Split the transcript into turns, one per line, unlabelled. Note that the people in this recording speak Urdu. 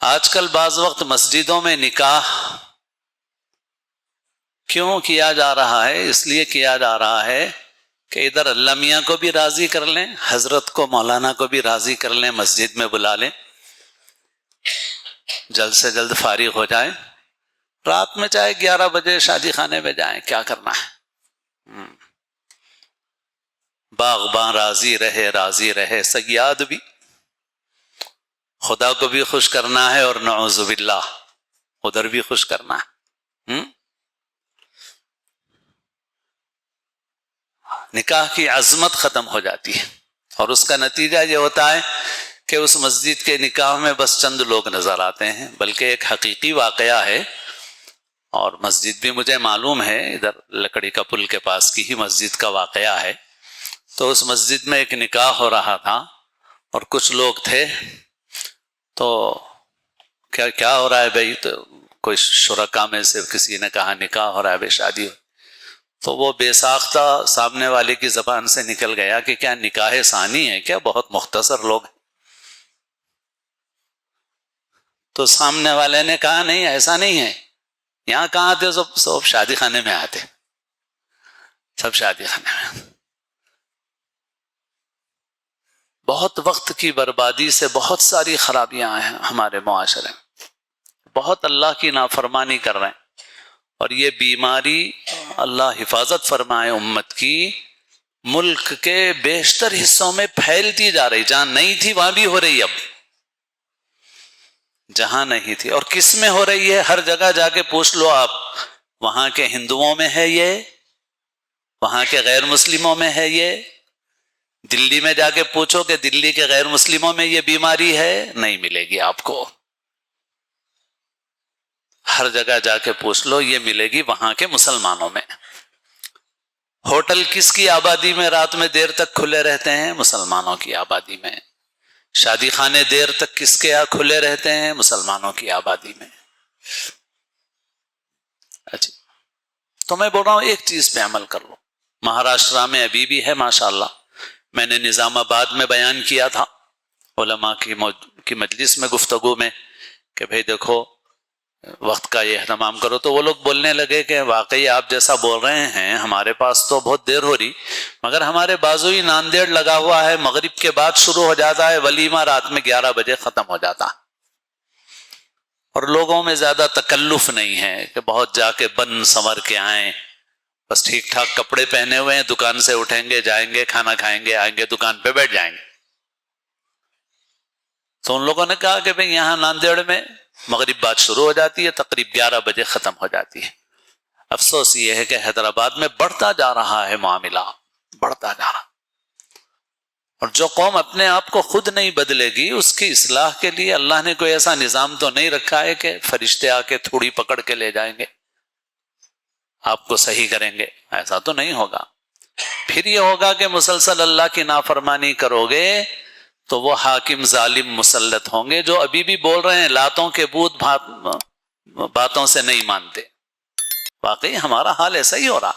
آج کل بعض وقت مسجدوں میں نکاح کیوں کیا جا رہا ہے؟ اس لیے کیا جا رہا ہے کہ ادھر اللہ میاں کو بھی راضی کر لیں، حضرت کو مولانا کو بھی راضی کر لیں، مسجد میں بلا لیں، جلد سے جلد فارغ ہو جائیں، رات میں چاہے 11 بجے شادی خانے میں جائیں، کیا کرنا ہے؟ باغباں راضی رہے، صیاد بھی، خدا کو بھی خوش کرنا ہے اور نعوذ باللہ ادھر بھی خوش کرنا ہے۔ نکاح کی عظمت ختم ہو جاتی ہے، اور اس کا نتیجہ یہ ہوتا ہے کہ اس مسجد کے نکاح میں بس چند لوگ نظر آتے ہیں، بلکہ ایک حقیقی واقعہ ہے، اور مسجد بھی مجھے معلوم ہے، ادھر لکڑی کا پل کے پاس کی ہی مسجد کا واقعہ ہے۔ تو اس مسجد میں ایک نکاح ہو رہا تھا، اور کچھ لوگ تھے، تو کیا ہو رہا ہے بھائی؟ تو کوئی شرکا میں سے کسی نے کہا نکاح ہو رہا ہے بھائی، شادی ہو۔ تو وہ بے ساختہ سامنے والے کی زبان سے نکل گیا کہ کیا نکاح ثانی ہے کیا؟ بہت مختصر لوگ۔ تو سامنے والے نے کہا نہیں، ایسا نہیں ہے، یہاں کہاں آتے؟ سب شادی خانے میں آتے، سب شادی خانے میں۔ بہت وقت کی بربادی سے بہت ساری خرابیاں ہیں ہمارے معاشرے میں، بہت اللہ کی نافرمانی کر رہے ہیں، اور یہ بیماری اللہ حفاظت فرمائے امت کی، ملک کے بیشتر حصوں میں پھیلتی جا رہی، جہاں نہیں تھی وہاں بھی ہو رہی، اب جہاں نہیں تھی۔ اور کس میں ہو رہی ہے؟ ہر جگہ جا کے پوچھ لو آپ، وہاں کے ہندوؤں میں ہے یہ، وہاں کے غیر مسلموں میں ہے یہ، دلی میں جا کے پوچھو کہ دلی کے غیر مسلموں میں یہ بیماری ہے، نہیں ملے گی آپ کو۔ ہر جگہ جا کے پوچھ لو، یہ ملے گی وہاں کے مسلمانوں میں۔ ہوٹل کس کی آبادی میں رات میں دیر تک کھلے رہتے ہیں؟ مسلمانوں کی آبادی میں۔ شادی خانے دیر تک کس کے یہاں کھلے رہتے ہیں؟ مسلمانوں کی آبادی میں۔ اچھا، تو میں بول رہا ہوں ایک چیز پہ عمل کر لو۔ مہاراشٹرا میں ابھی بھی ہے ماشاءاللہ، میں نے نظام آباد میں بیان کیا تھا علماء کی مجلس میں، گفتگو میں، کہ بھئی دیکھو وقت کا یہ اہتمام کرو۔ تو وہ لوگ بولنے لگے کہ واقعی آپ جیسا بول رہے ہیں، ہمارے پاس تو بہت دیر ہو رہی، مگر ہمارے بازو ہی ناندیڑ لگا ہوا ہے، مغرب کے بعد شروع ہو جاتا ہے، ولیمہ رات میں 11 بجے ختم ہو جاتا، اور لوگوں میں زیادہ تکلف نہیں ہے کہ بہت جا کے بن سنور کے آئیں، بس ٹھیک ٹھاک کپڑے پہنے ہوئے ہیں، دکان سے اٹھیں گے، جائیں گے، کھانا کھائیں گے، آئیں گے، دکان پہ بیٹھ جائیں گے۔ تو ان لوگوں نے کہا کہ بھئی یہاں ناندیڑ میں مغرب بعد شروع ہو جاتی ہے، تقریب 11 بجے ختم ہو جاتی ہے۔ افسوس یہ ہے کہ حیدرآباد میں بڑھتا جا رہا ہے معاملہ، بڑھتا جا رہا، اور جو قوم اپنے آپ کو خود نہیں بدلے گی، اس کی اصلاح کے لیے اللہ نے کوئی ایسا نظام تو نہیں رکھا ہے کہ فرشتے آ کے تھوڑی پکڑ کے لے جائیں گے، آپ کو صحیح کریں گے، ایسا تو نہیں ہوگا۔ پھر یہ ہوگا کہ مسلسل اللہ کی نافرمانی کرو گے تو وہ حاکم ظالم مسلط ہوں گے، جو ابھی بھی بول رہے ہیں لاتوں کے بت باتوں سے نہیں مانتے۔ واقعی ہمارا حال ایسا ہی ہو رہا۔